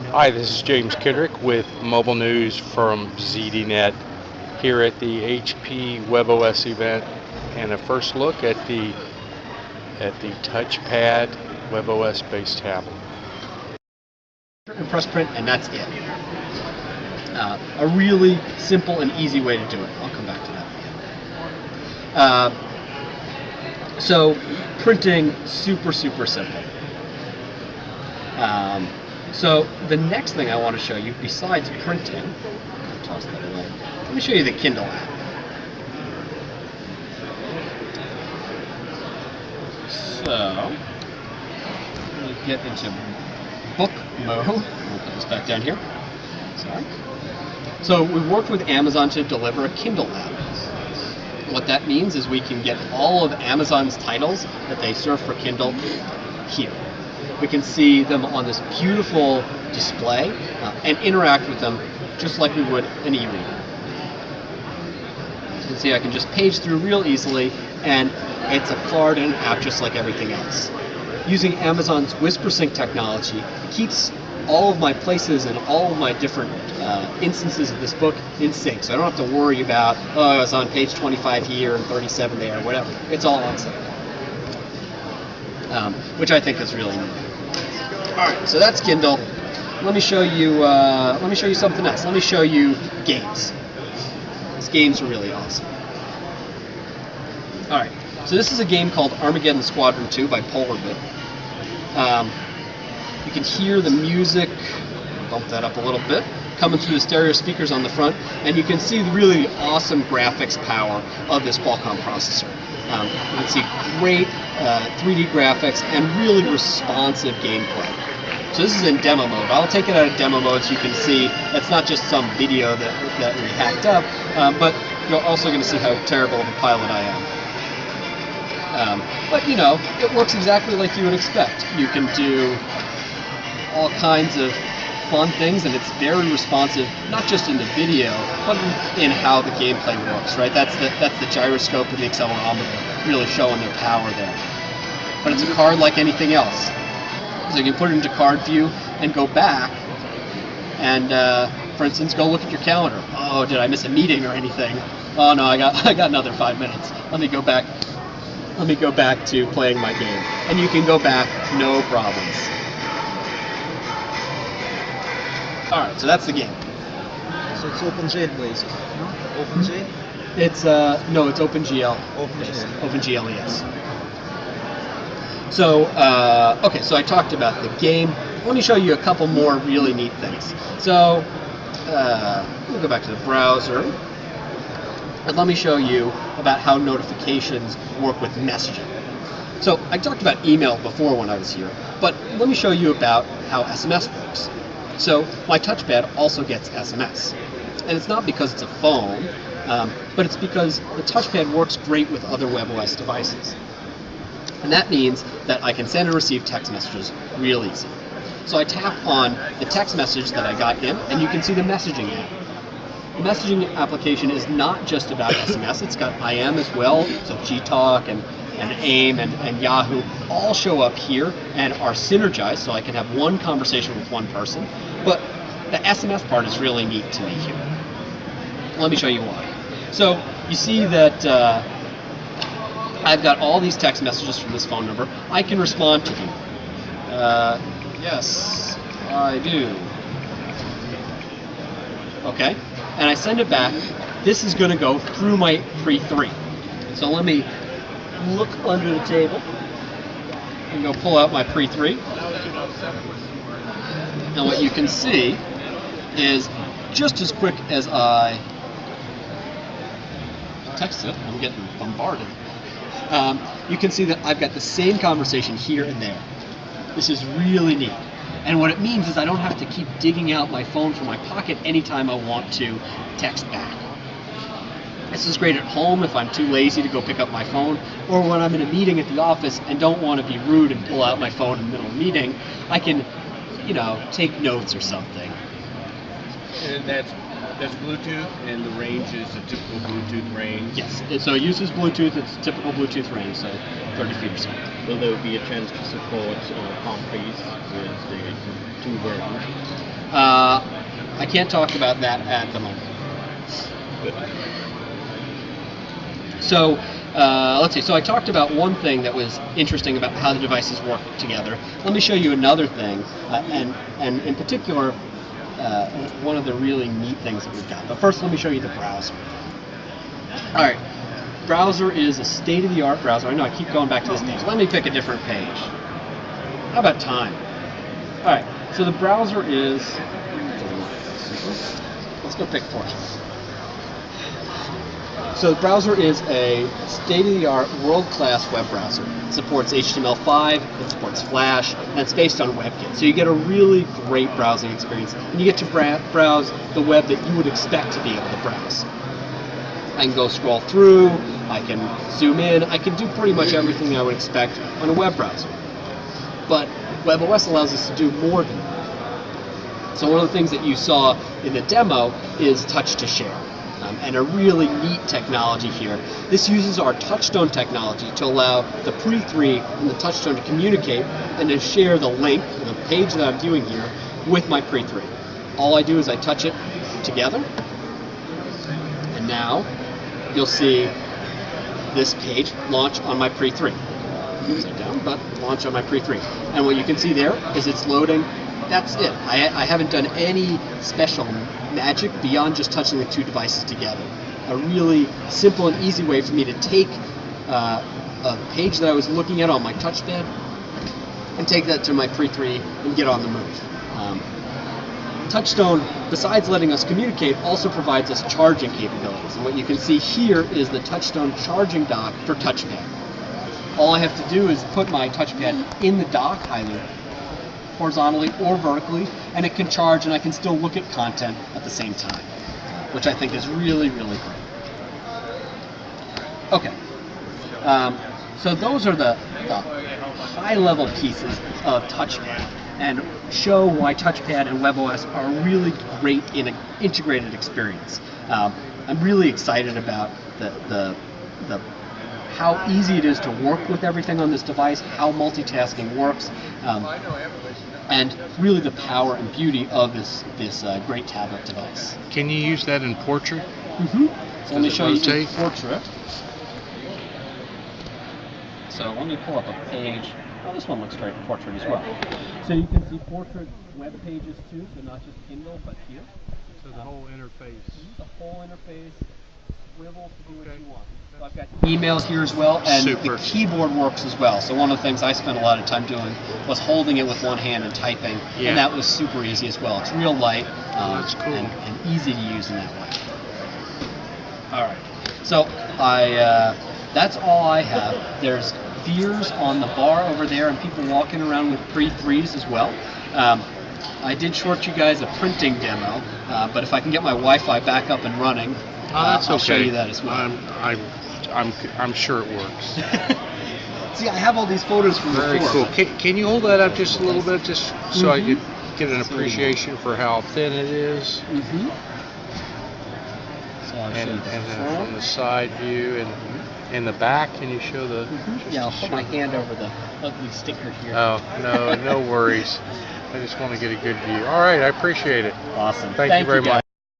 Hi, this is James Kidrick with mobile news from ZDNet here at the HP WebOS event, and a first look at the Touchpad WebOS based tablet. And press print, and that's it. A really simple and easy way to do it. I'll come back to that. So printing, super simple. So the next thing I want to show you, besides printing, toss that away. Let me show you the Kindle app. So let me get into book mode. We'll put this back down here. Sorry. So we've worked with Amazon to deliver a Kindle app. What that means is we can get all of Amazon's titles that they serve for Kindle here. We can see them on this beautiful display and interact with them just like we would an e-reader. You can see I can just page through real easily, and it's a card and an app just like everything else. Using Amazon's WhisperSync technology, it keeps all of my places and all of my different instances of this book in sync, so I don't have to worry about, oh, it's on page 25 here and 37 there, or whatever. It's all on sync, which I think is really neat. All right, so that's Kindle. Let me show you. Something else. Let me show you games. These games are really awesome. All right, so this is a game called Armageddon Squadron 2 by Polarbit. You can hear the music, bump that up a little bit, coming through the stereo speakers on the front, and you can see the really awesome graphics power of this Qualcomm processor. You can see great 3D graphics and really responsive gameplay. So this is in demo mode. I'll take it out of demo mode so you can see it's not just some video that we hacked up, but you're also going to see how terrible of a pilot I am. But you know, it works exactly like you would expect. You can do all kinds of fun things, and it's very responsive, not just in the video, but in how the gameplay works, right? That's the gyroscope and the accelerometer really showing their power there. But it's a card like anything else. So you can put it into card view and go back and, for instance, go look at your calendar. Oh, did I miss a meeting or anything? Oh no, I got another 5 minutes. Let me go back to playing my game. And you can go back, no problems. Alright, so that's the game. So it's OpenGL based, no? OpenGL? It's no, it's OpenGL. OpenGL. OpenGL, yes. So okay, so I talked about the game. Let me show you a couple more really neat things. So we'll go back to the browser, and let me show you about how notifications work with messaging. So I talked about email before when I was here, but let me show you about how SMS works. So my touchpad also gets SMS. And it's not because it's a phone, but it's because the touchpad works great with other WebOS devices. And that means that I can send and receive text messages real easy. So I tap on the text message that I got in, and you can see the messaging app. The messaging application is not just about SMS, it's got IM as well, so Gtalk and AIM and Yahoo all show up here and are synergized, so I can have one conversation with one person. But the SMS part is really neat to me here. Let me show you why. So you see that I've got all these text messages from this phone number. I can respond to them. Yes, I do. Okay, and I send it back. This is going to go through my pre-3. So let me look under the table and go pull out my pre-3. And what you can see is just as quick as I text it, I'm getting bombarded. You can see that I've got the same conversation here and there. This is really neat. And what it means is I don't have to keep digging out my phone from my pocket anytime I want to text back. This is great at home if I'm too lazy to go pick up my phone, or when I'm in a meeting at the office and don't want to be rude and pull out my phone in the middle of the meeting. I can, you know, take notes or something. And that's Bluetooth, and the range is a typical Bluetooth range. Yes, so it uses Bluetooth. It's a typical Bluetooth range, so 30 feet or so. Will there be a chance to support Comprees with the 2 versions? I can't talk about that at the moment. So let's see. So I talked about one thing that was interesting about how the devices work together. Let me show you another thing, and in particular, one of the really neat things that we've got. But first, let me show you the browser. All right, browser is a state-of-the-art browser. I know I keep going back to this page. Let me pick a different page. How about time? All right, so the browser is. Let's go pick Fortran. So the browser is a state-of-the-art, world-class web browser. It supports HTML5, it supports Flash, and it's based on WebKit. So you get a really great browsing experience, and you get to browse the web that you would expect to be able to browse. I can go scroll through, I can zoom in, I can do pretty much everything I would expect on a web browser. But WebOS allows us to do more than that. So one of the things that you saw in the demo is touch to share. And a really neat technology here. This uses our Touchstone technology to allow the Pre3 and the Touchstone to communicate and to share the link, the page that I'm viewing here, with my Pre3. All I do is I touch it together, and now you'll see this page launch on my Pre3. Upside down, but launch on my Pre3. And what you can see there is it's loading. That's it. I haven't done any special magic beyond just touching the two devices together. A really simple and easy way for me to take a page that I was looking at on my touchpad and take that to my Pre3 and get on the move. Touchstone, besides letting us communicate, also provides us charging capabilities. And what you can see here is the Touchstone charging dock for Touchpad. All I have to do is put my touchpad in the dock, either horizontally or vertically, and it can charge, and I can still look at content at the same time, which I think is really, really great. Okay, so those are the high-level pieces of Touchpad, and show why Touchpad and WebOS are a really great integrated experience. I'm really excited about the how easy it is to work with everything on this device, how multitasking works, and really the power and beauty of this great tablet device. Can you use that in portrait? Mm-hmm. So let me show you rotate? portrait. So let me pull up a page. Oh, this one looks great in portrait as well. So you can see portrait web pages too, so not just Kindle, but here. So the whole interface. The whole interface, swivel to do what you want. So I've got email here as well, and Super. the keyboard works as well. So one of the things I spent a lot of time doing was holding it with one hand and typing, Yeah. and that was super easy as well. It's real light That's cool. and easy to use in that way. All right, so that's all I have. There's beers on the bar over there, and people walking around with Pre3s as well. I did short you guys a printing demo, but if I can get my Wi-Fi back up and running, That's I'll okay. show you that as well. I'm sure it works. See, I have all these photos from Very before. cool. Can you hold that up just a little bit, just so I could get an So- appreciation for how thin it is, Mm-hmm. So I'll show and you then the front. from the side view and in the back, can you show the? just Yeah, I'll to put show- my hand over the ugly sticker here. Oh no, no worries. I just want to get a good view. All right, I appreciate it. Awesome. Thank you very much. guys.